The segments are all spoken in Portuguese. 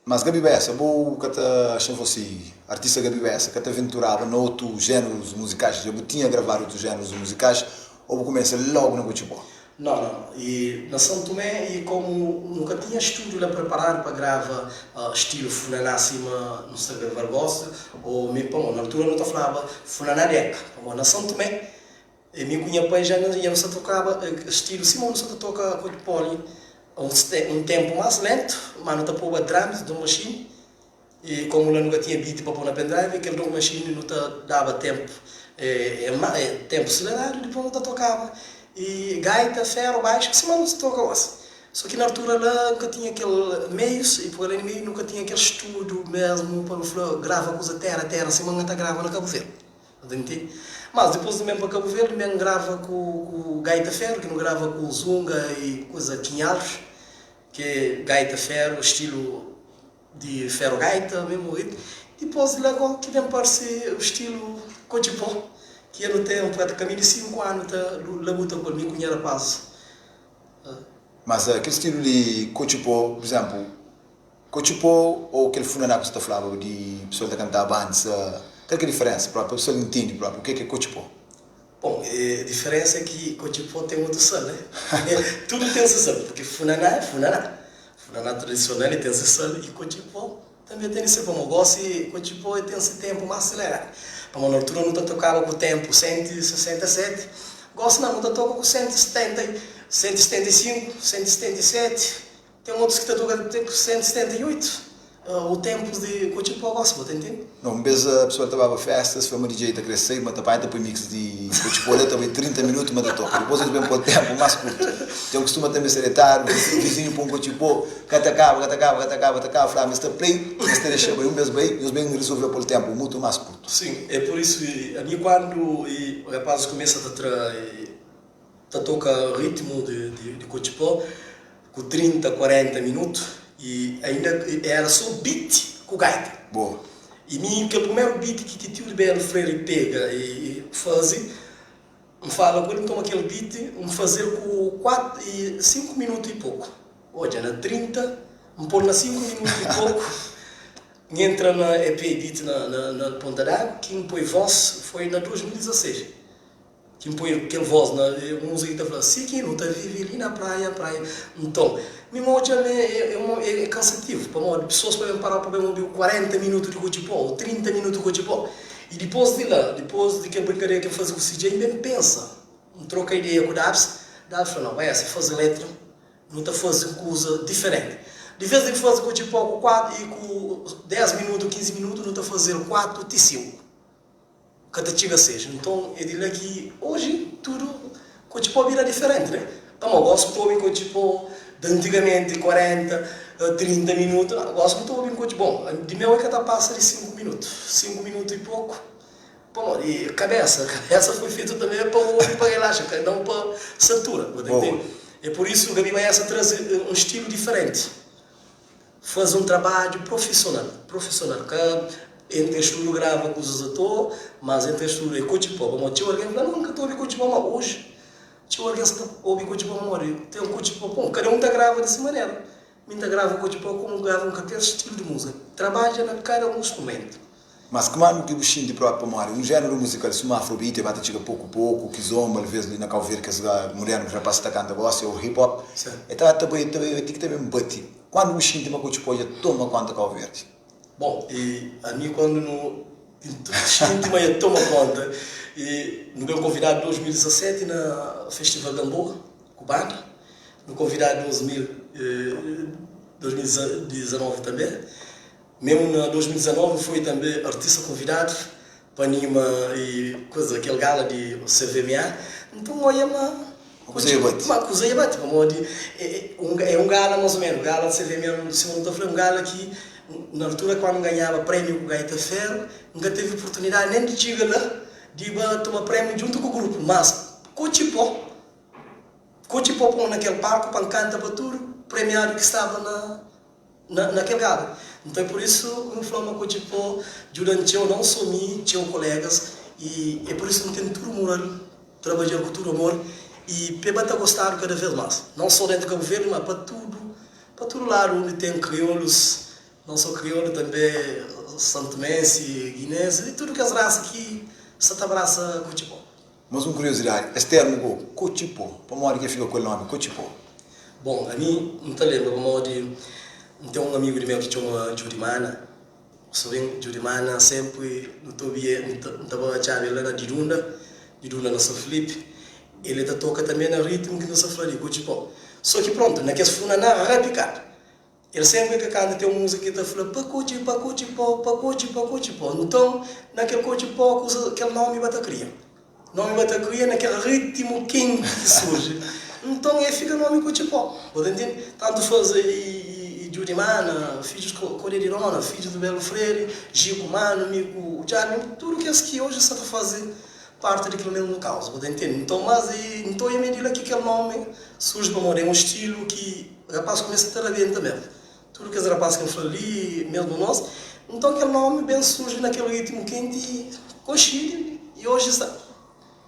Mas Gabi Bessa, vou que acham você, artista Gabi Bessa, que te aventurava no outros géneros musicais, já tinha gravado outros géneros musicais, ou vou começar logo no Cochipó? Não, não. E na São Tomé, e como nunca tinha estúdio lá preparado para gravar estilo Funaná acima no Saber Barbosa, ou me pão, na altura não te falava Funaná Deca. Na São Tomé, e me conhecia pai já não se tocava estilo Simão, não se toca com o poli um tempo mais lento, mas não te pôr drums de machine. E como eu nunca tinha beat para pôr na pendrive, aquele drum machine não te dava tempo, tempo acelerado, depois não te tocava. E gaita, ferro, baixo, que se não se toca hoje. Só que na altura lá nunca tinha aquele meios, e por além meio nunca tinha aquele estúdio mesmo para falar, grava coisa terra, assim, mas não grava na Cabo Verde. Entende? Mas depois de mesmo para Cabo Verde, mesmo grava com gaita ferro, que não grava com zunga e coisa quinhalos, que é gaita ferro, estilo de ferro gaita, mesmo ritmo. Depois de lá que vem aparecer o estilo Cochipó, que eu no tempo, até caminho de 5 anos, lá luta por mim, com era passo. Mas aquele estilo de Cochipó, por exemplo, Cochipó ou aquele funaná que você falava de pessoa que cantava bandas, tem que diferença, para a pessoa entende próprio, o que é Cochipó? Bom, a diferença é que Cochipó tem muito sal, né? Tudo tem seu sal, porque funaná é funaná. Funaná tradicional tem seu sal e Cochipó também tem esse bom negócio e Cochipó tem esse tempo mais acelerado. Para uma altura não tocava com o tempo 167, gosto não, não toca com 170, 175, 177, tem outros que tocam com 178. O tempo de Cochipó gosto, você entende? Não, vez a pessoa estava a festas, foi uma DJ a crescer, mas também depois mix de Cochipó, também 30 minutos, mas toca. Depois eles vêm para o tempo mais curto. Então costuma também ser etário, vizinho para um Cochipó, catacava, falava, Mr. Play, Mr. deixa bem, um mês bem, e os bem resolveu por tempo muito mais curto. Sim, é por isso, a mim quando o rapaz começa a tocar ritmo de Cochipó, com 30, 40 minutos, e ainda era só beat com gaita. Boa. E mim, que é o primeiro beat que Titio de Belo Freire pega e faz, me fala, quando toma aquele beat, me fazer com 4 e 5 minutos e pouco. Hoje, na 30, me pôr na 5 minutos e pouco, entra na EP Beat na Ponta d'Água, que me põe voz, foi na 2016. Que me põe aquele voz na música que está falando, sim, que não está vive ali na praia. Então, me mostra é cansativo, para pessoas podem parar para ouvir 40 minutos de Cochipó, ou 30 minutos de Cochipó. E depois de lá, depois de que a brincadeira que eu faço com o CJ, mesmo pensa, me troca ideia com o Dabs fala, não, vai assim, fazer letra, não está fazendo coisa diferente. De vez em quando Cochipó com 4 e com 10 minutos, 15 minutos, não está fazendo 4 e 5. Cada chega seja. Então, eu diria que hoje tudo Cochipó vira diferente, né? Então, eu gosto de ouvir Cochipó de antigamente 40, 30 minutos. Eu gosto de ouvir Cochipó. De meu é que passa de 5 minutos. 5 minutos e pouco. Bom, e cabeça foi feita também para ouvir, para relaxar, não para satura. É por isso que o Gabi Bessa traz um estilo diferente. Faz um trabalho profissional. Que em textura grava com os atores, mas em textura é Cochipó. Como tinha alguém que nunca estou a ouvir Cochipó, mas hoje tinha alguém que está a ouvir Cochipó, tem um Cochipó, bom, cada um está grava dessa maneira. Minta grava Cochipó como grava qualquer estilo de música. Trabalha na cada um instrumento. Mas como é que você de próprio memória? Um género musical, se uma afrobeat, vai chega pouco, que zomba, às vezes ali na calveira, que as mulheres que rapazes estão cantando gosta, ou hip hop. Então, também tem que também bate. Quando você de uma Cochipó, já toma conta calveira? Bom, e a mim quando no instinto eu tomo conta, e no meu convidado de 2017 na Festival Gamboa, cubano, no convidado de 2019 também, mesmo na 2019 foi também artista convidado para Nima e coisa, aquele gala de CVMA, então olha uma coisa bate, é um gala mais ou menos, gala de CVMA, se não estou falando, um gala que na altura quando ganhava prêmio com Gaita Ferro, nunca teve oportunidade nem de chegar lá, de tomar prêmio junto com o grupo, mas Cochipó naquele palco, para cantar para tudo, premiado que estava naquele gala. Então é por isso que eu falo Cochipó, durante eu não sou mim, tinha colegas, e é por isso que eu tenho tudo moral, trabalhar com tudo amor, e para estar gostando cada vez mais. Não só dentro do Cabo Verde, mas para todo lado onde tem crioulos, não sou crioulo também, santomense, guinense, e tudo que as raças aqui, se abraça Cochipó. Mas uma curiosidade, esse termo, Cochipó, para uma hora que fica com o nome, Cochipó. Bom, a mim, não te lembro, como de... Tem um amigo meu que chama Jurimana, sou bem Jurimana, sempre, não estava a chave lá na Dirunda na São Felipe, ele toca também no ritmo que não se fala de Cochipó. Só que pronto, naquele funaná, rapicado. Ele sempre que canta tem uma música que está falando pacote, pacote, pacote, pacote, pacote. Então, naquele Cochipó, aquele nome vai estar criando. O nome vai estar criando naquele ritmo quente que surge. Então, aí fica o nome Cochipó. Pode entender? Tanto faz e Jurimana, filhos de Correrirona, filhos do Belo Freire, Gico Mano, Mico Jani, tudo que hoje está fazendo parte daquele mesmo causa, pode entender? Então, mas então, à medida que aquele nome surge para morrer, um estilo que o rapaz começa a ter a ver também. Tudo que os rapazes que falam ali, mesmo nós, então aquele nome bem surge naquele ritmo quente e coxilho, e hoje está.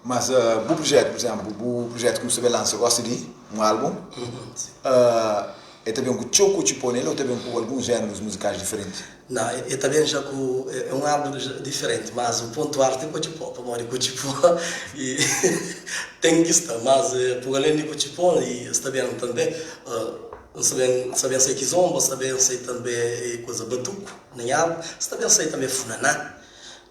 Mas o projeto, por exemplo, o projeto que você lança, gosta de um álbum, é também com o Cochipó nele ou também com alguns géneros musicais diferentes? Não, é também já com, é um álbum diferente, mas o ponto alto é Cochipó, para morar Cochipó, e tem que estar, mas por além de Cochipó, e está bem também, sabem sei Kizomba, sabem sei também coisa Batuco, nem álbum, sabem sei também Funaná,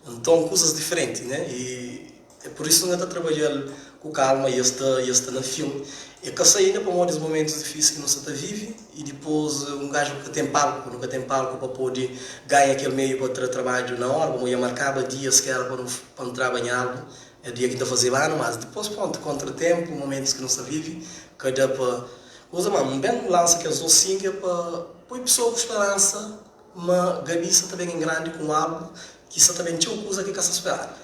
então coisas diferentes, né? E é por isso que nós estamos trabalhando com calma e está no filme. É que ainda para muitos momentos difíceis que nós está vive e depois um gajo que tem palco, nunca tem palco para poder ganhar aquele meio para trabalho na hora, como eu marcava dias que era para não trabalhar, é dia que está fazendo ano, mas depois pronto, contratempo, momentos que não se vive, que dá para coisa, mas um bem lança que as outros para pôr pessoa com esperança, mas gabiça também em grande com álbum, que isso também tinha coisa que se esperar.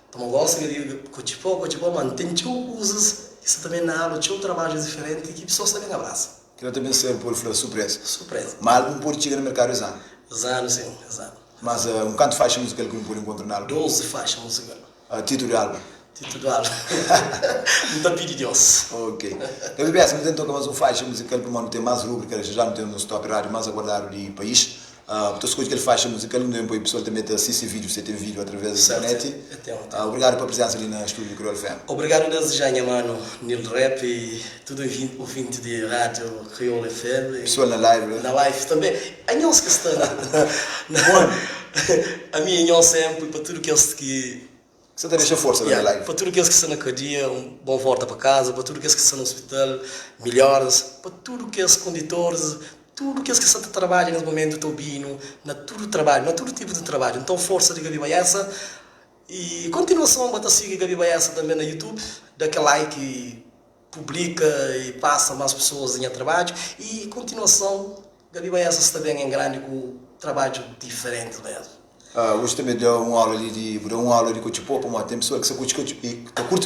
Então eu gosto de Cochipó, mas tem coisas que isso também na aula, tinha um trabalho diferente e que pessoas também abraçam. Que também serve por surpresa. Surpresa. Mas álbum por chegar no mercado exato. Sim, exato. Mas um canto faixa musical que não pode encontrar no álbum? 12 faixas musicais. Título de álbum? Título do álbum. Não te pedi Deus. Ok. Eu peço, mas então mais uma faixa musical para não ter mais rubricas, já não temos no stop rádio mais aguardado de país. Então, se aquele faixa musical, não tem pessoal também a assistir vídeo, você tem vídeo através da internet. Obrigado pela presença ali na estúdio do Crioulo FM. Obrigado desde já, minha mano, Nil Rap e tudo ouvinte de rádio Crioulo FM. Pessoal na live, né? Na live também. A Nhons que está a minha Nhons sempre, para tudo que eles que... Você deixa força na live. Para tudo que eles que estão na cadeia, um bom volta para casa, para tudo que eles que estão no hospital, melhoras, para tudo que eles condutores, tudo que está trabalhando nesse momento do Tobino, na tudo trabalho, na todo tipo de trabalho. Então, força de Gabi Baiaça e continuação, bota seguir Gabi Baiaça também no YouTube, dá aquele like e publica e passa mais pessoas em trabalho e continuação, Gabi Baiaça também em grande com trabalho diferente mesmo. Hoje também deu uma aula ali de Cochipó, tem pessoas que curte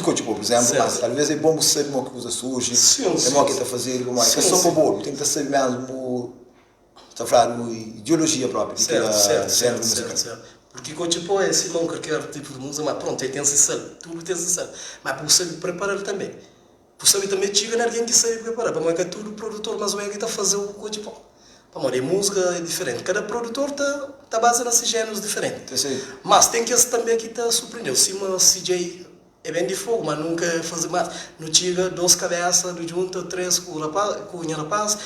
Cochipó, por exemplo, certo. Mas às vezes é bom saber como que usa surge, é bom que está fazendo, é só para bom, tem que saber mesmo, está a falar ideologia própria, certo. Porque Cochipó é assim, não qualquer tipo de música, mas pronto, tem esse tudo tem esse mas por saber preparar também. Por saber também chega alguém que sabe preparar, para mais que tudo produtor, mas o que está fazendo o Cochipó. Para a música é diferente, cada produtor está baseado nesses géneros diferentes. Mas tem que esse também que está surpreendeu. Se uma CJ é bem de fogo, mas nunca fazer mais. Não chega 2 cabeças, não junta 3 com o rapaz,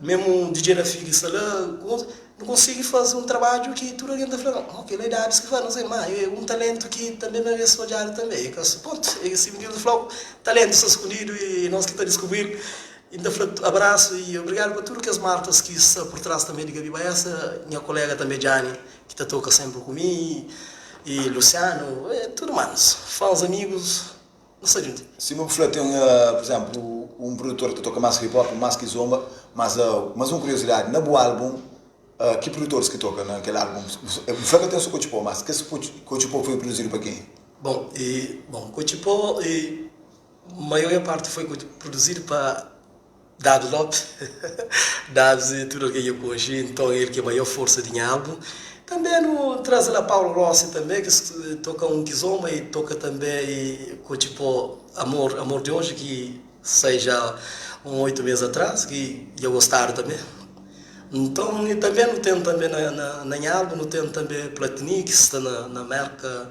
mesmo um DJ da Figue lá, não consigo fazer um trabalho que tudo alguém está falando, ok, ele é idade que faz, não sei mais, é um talento que também merece olhar também. Ponto, esse menino falou, talento está escondido e nós que está descobrindo. Então, abraço e obrigado por tudo que as marcas que estão por trás também de Gabi Baiaça, minha colega também, Jani, que está toca sempre comigo, e Luciano, tudo mais, fãs, amigos, não sei junto. Se uma pessoa tem, por exemplo, um produtor que toca mais hip hop, mais kizomba, mas uma curiosidade, no álbum, que produtores que tocam naquele álbum? O tem o seu Cochipó, mas que esse Cochipó foi produzido para quem? Bom, Cochipó, a maior parte foi produzido para Dado Lopes, Dados e tudo que eu conheci, então ele que é a maior força de álbum. Também traz lá Paulo Rossi também, que toca um kizomba e toca também Cochipó Amor de Hoje, que sai já 8 meses atrás, que eu gostaram também. Então, e também não tem também na álbum, não tem também Platini, que está na marca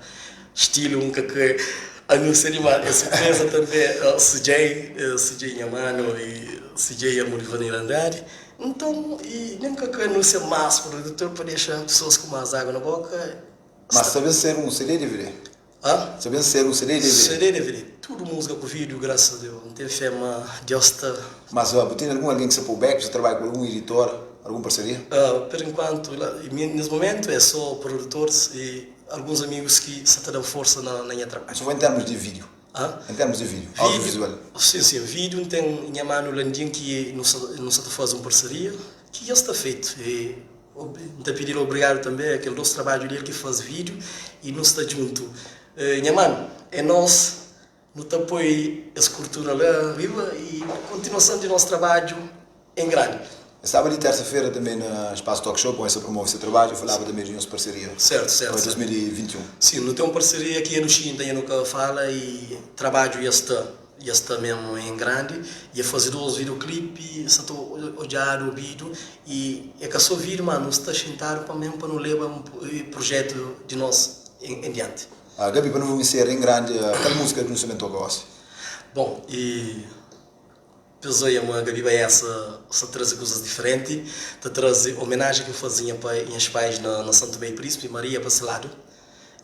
estilo um que anuncia uma surpresa também, CJ Yamano e CJ Amorivani Landari. Então, e nunca que anuncia mais produtor para deixar pessoas com mais água na boca. Mas sabia ser um CD DVD? Sabia ser um CD DVD? CD DVD. Tudo música com vídeo, graças a Deus. Não teve fema, Deus está... Mas tem alguém que se pôr back, você trabalha com algum editor, alguma parceria? Por enquanto, nesse momento é só produtores e alguns amigos que se dão força na minha trabalho. Só foi em termos de vídeo? Em termos de vídeo, audiovisual? Sim, vídeo tem minha mano Landim que não se faz uma parceria, que já está feito. E te pedir obrigado também aquele nosso trabalho dele que faz vídeo e não está junto. Minha mano, é nós, no apoio essa cultura lá, viva e continuação de nosso trabalho em grande. Sábado e terça-feira também no Espaço Talk Show, com essa promove esse trabalho, eu falava também de nossa parceria. Certo. Para 2021. Sim, não tem uma parceria aqui no China, eu nunca fala e trabalho já está mesmo em grande, e fazer 2 videoclipes, estou olhando o vídeo e é que só vídeo, mano, não está sentado para mesmo para não levar um projeto de nós em diante. Gabi, para não ser em grande, aquela música que não se inventou gosta? Bom, e pensou em uma Gabi essa traz coisas diferentes, te traz homenagem que eu fazia para os pais na Santo Meio Príncipe, Maria Bacelado.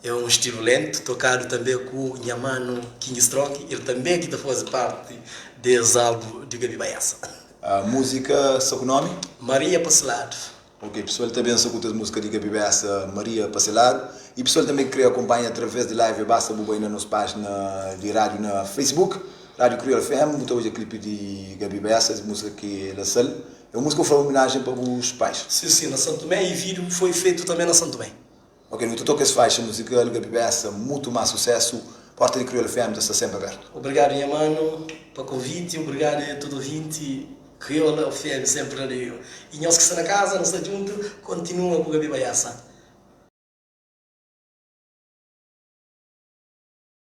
É um estilo lento, tocado também com o Yamano King Strong, ele também que faz parte desse álbum de Gabi Baiaça. A música, seu nome? Maria Bacelado. Ok, pessoal também escuta a música de Gabi Baiaça, Maria Bacelado. E pessoal também que acompanha através de live, basta botar na nossa página de rádio na Facebook. Rádio Crioulo FM, botou hoje a clipe de Gabi Baiaça, a música que ela sale. É uma música que foi uma homenagem para os pais. Sim, na Santo Tomé, e vídeo foi feito também na Santo Tomé. Ok, no toque essa faixa musical, Gabi Baiaça, muito mais sucesso. Porta de Crioulo FM está sempre aberto. Obrigado, minha mano, para o convite, obrigado a todo ouvinte. Crioulo FM sempre ali. E nós que estão na casa, nós estamos juntos, continua com Gabi Baiaça.